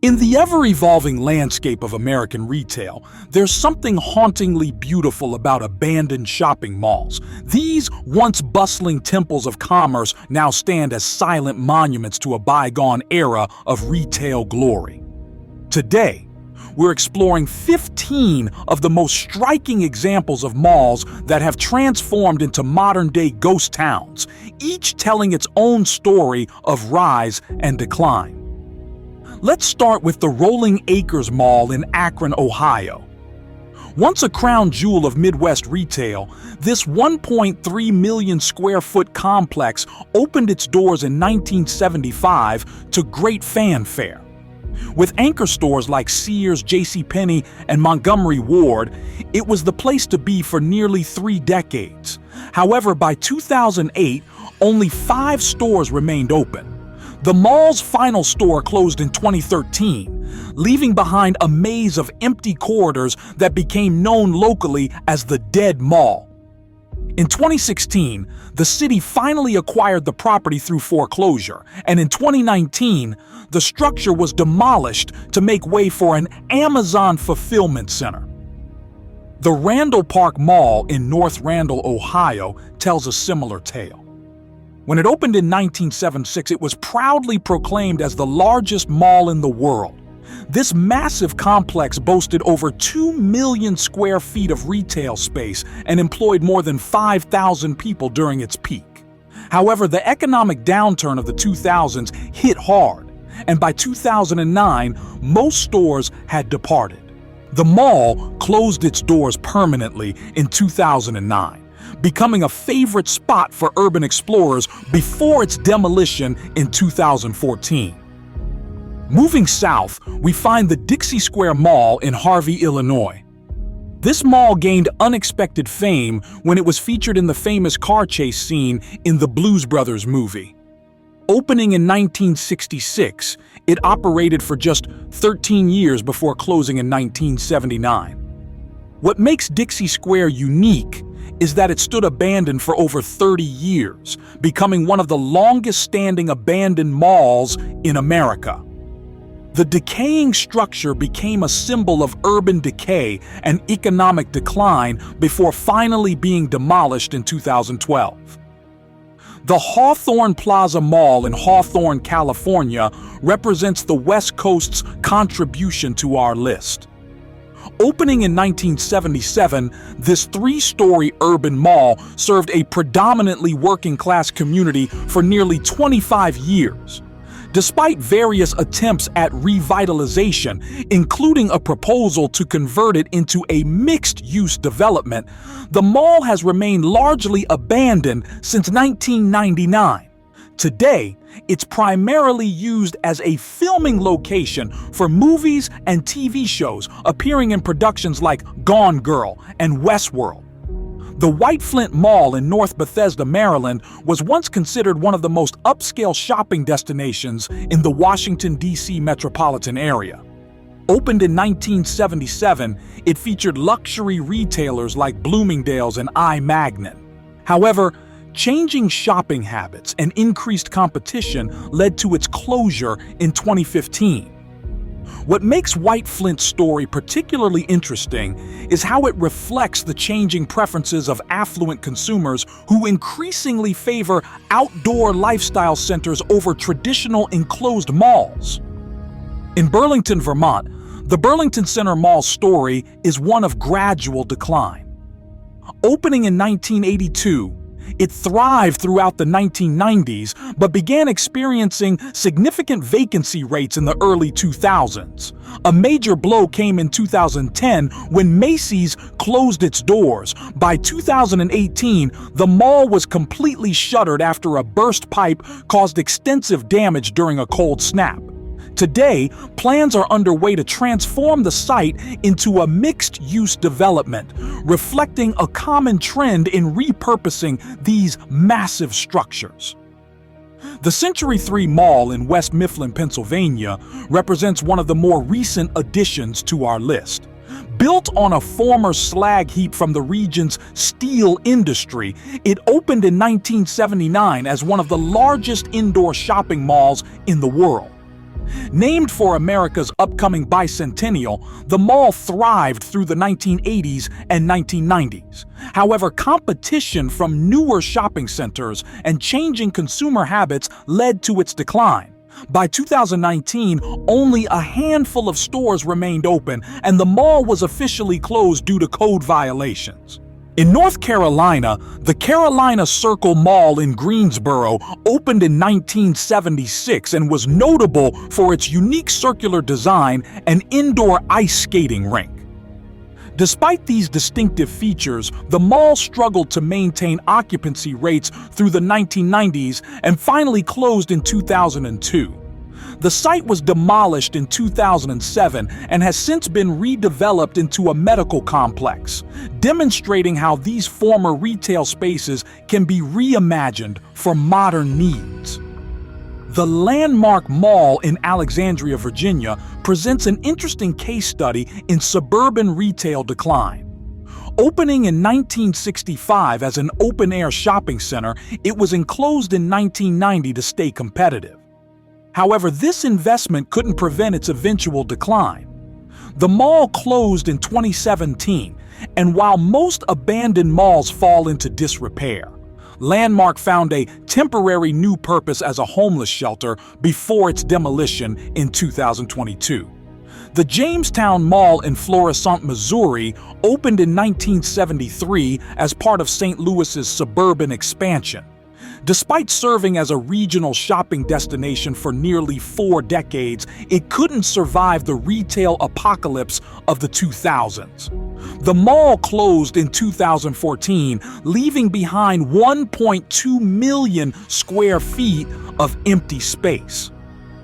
In the ever-evolving landscape of American retail, there's something hauntingly beautiful about abandoned shopping malls. These once bustling temples of commerce now stand as silent monuments to a bygone era of retail glory. Today, we're exploring 15 of the most striking examples of malls that have transformed into modern-day ghost towns, each telling its own story of rise and decline. Let's start with the Rolling Acres Mall in Akron, Ohio. Once a crown jewel of Midwest retail, this 1.3 million square foot complex opened its doors in 1975 to great fanfare. With anchor stores like Sears, JCPenney, and Montgomery Ward, it was the place to be for nearly 3 decades. However, by 2008, only 5 stores remained open. The mall's final store closed in 2013, leaving behind a maze of empty corridors that became known locally as the Dead Mall. In 2016, the city finally acquired the property through foreclosure, and in 2019, the structure was demolished to make way for an Amazon fulfillment center. The Randall Park Mall in North Randall, Ohio, tells a similar tale. When it opened in 1976, it was proudly proclaimed as the largest mall in the world. This massive complex boasted over 2 million square feet of retail space and employed more than 5,000 people during its peak. However, the economic downturn of the 2000s hit hard, and by 2009, most stores had departed. The mall closed its doors permanently in 2009. Becoming a favorite spot for urban explorers before its demolition in 2014. Moving south, we find the Dixie Square Mall in Harvey, Illinois. This mall gained unexpected fame when it was featured in the famous car chase scene in the Blues Brothers movie. Opening in 1966, it operated for just 13 years before closing in 1979. What makes Dixie Square unique is that it stood abandoned for over 30 years, becoming one of the longest-standing abandoned malls in America. The decaying structure became a symbol of urban decay and economic decline before finally being demolished in 2012. The Hawthorne Plaza Mall in Hawthorne, California, represents the West Coast's contribution to our list. Opening in 1977, this 3-story urban mall served a predominantly working-class community for nearly 25 years. Despite various attempts at revitalization, including a proposal to convert it into a mixed-use development, the mall has remained largely abandoned since 1999. Today, it's primarily used as a filming location for movies and TV shows appearing in productions like Gone Girl and Westworld. The White Flint Mall in North Bethesda, Maryland, was once considered one of the most upscale shopping destinations in the Washington, D.C. metropolitan area. Opened in 1977, it featured luxury retailers like Bloomingdale's and I. Magnin. However, changing shopping habits and increased competition led to its closure in 2015. What makes White Flint's story particularly interesting is how it reflects the changing preferences of affluent consumers who increasingly favor outdoor lifestyle centers over traditional enclosed malls. In Burlington, Vermont, the Burlington Center Mall's story is one of gradual decline. Opening in 1982, it thrived throughout the 1990s, but began experiencing significant vacancy rates in the early 2000s. A major blow came in 2010 when Macy's closed its doors. By 2018, the mall was completely shuttered after a burst pipe caused extensive damage during a cold snap. Today, plans are underway to transform the site into a mixed-use development, reflecting a common trend in repurposing these massive structures. The Century 3 Mall in West Mifflin, Pennsylvania, represents one of the more recent additions to our list. Built on a former slag heap from the region's steel industry, it opened in 1979 as one of the largest indoor shopping malls in the world. Named for America's upcoming bicentennial, the mall thrived through the 1980s and 1990s. However, competition from newer shopping centers and changing consumer habits led to its decline. By 2019, only a handful of stores remained open, and the mall was officially closed due to code violations. In North Carolina, the Carolina Circle Mall in Greensboro opened in 1976 and was notable for its unique circular design and indoor ice skating rink. Despite these distinctive features, the mall struggled to maintain occupancy rates through the 1990s and finally closed in 2002. The site was demolished in 2007 and has since been redeveloped into a medical complex, demonstrating how these former retail spaces can be reimagined for modern needs. The landmark mall in Alexandria, Virginia, presents an interesting case study in suburban retail decline. Opening in 1965 as an open-air shopping center, it was enclosed in 1990 to stay competitive. However, this investment couldn't prevent its eventual decline. The mall closed in 2017, and while most abandoned malls fall into disrepair, Landmark found a temporary new purpose as a homeless shelter before its demolition in 2022. The Jamestown Mall in Florissant, Missouri, opened in 1973 as part of St. Louis's suburban expansion. Despite serving as a regional shopping destination for nearly 4 decades, it couldn't survive the retail apocalypse of the 2000s. The mall closed in 2014, leaving behind 1.2 million square feet of empty space.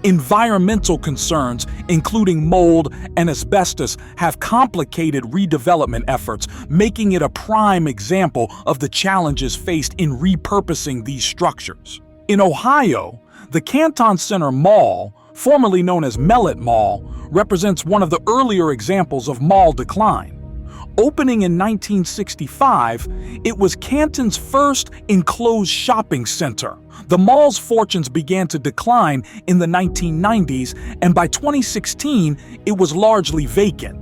Environmental concerns, including mold and asbestos, have complicated redevelopment efforts, making it a prime example of the challenges faced in repurposing these structures. In Ohio, the Canton Center Mall, formerly known as Mellet Mall, represents one of the earlier examples of mall decline. Opening in 1965, it was Canton's first enclosed shopping center. The mall's fortunes began to decline in the 1990s, and by 2016, it was largely vacant.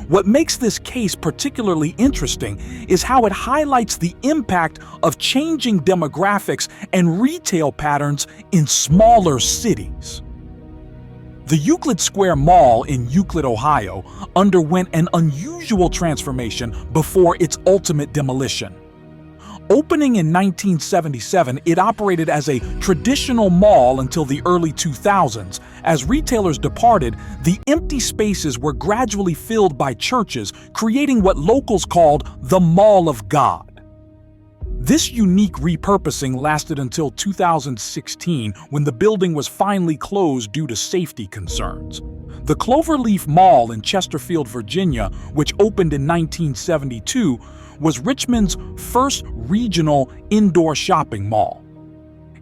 What makes this case particularly interesting is how it highlights the impact of changing demographics and retail patterns in smaller cities. The Euclid Square Mall in Euclid, Ohio, underwent an unusual transformation before its ultimate demolition. Opening in 1977, it operated as a traditional mall until the early 2000s. As retailers departed, the empty spaces were gradually filled by churches, creating what locals called the Mall of God. This unique repurposing lasted until 2016, when the building was finally closed due to safety concerns. The Cloverleaf Mall in Chesterfield, Virginia, which opened in 1972, was Richmond's first regional indoor shopping mall.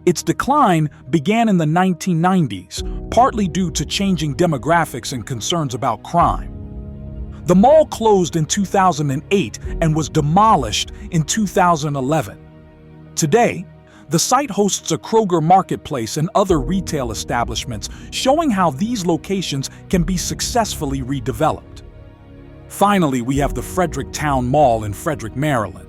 Its decline began in the 1990s, partly due to changing demographics and concerns about crime. The mall closed in 2008 and was demolished in 2011. Today, the site hosts a Kroger marketplace and other retail establishments, showing how these locations can be successfully redeveloped. Finally, we have the Frederick Town Mall in Frederick, Maryland.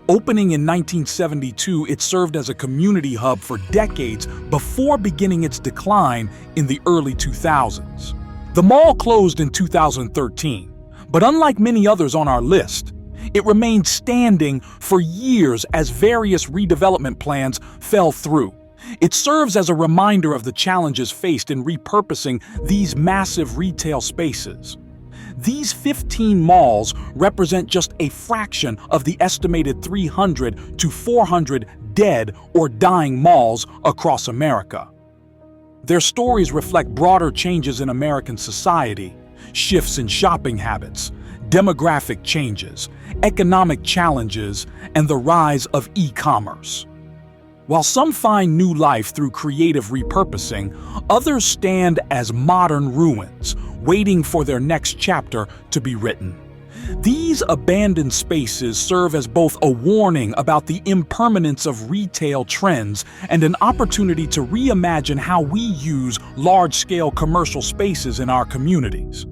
Opening in 1972, it served as a community hub for decades before beginning its decline in the early 2000s. The mall closed in 2013, but unlike many others on our list, it remained standing for years as various redevelopment plans fell through. It serves as a reminder of the challenges faced in repurposing these massive retail spaces. These 15 malls represent just a fraction of the estimated 300 to 400 dead or dying malls across America. Their stories reflect broader changes in American society, shifts in shopping habits, demographic changes, economic challenges, and the rise of e-commerce. While some find new life through creative repurposing, others stand as modern ruins, waiting for their next chapter to be written. These abandoned spaces serve as both a warning about the impermanence of retail trends and an opportunity to reimagine how we use large-scale commercial spaces in our communities.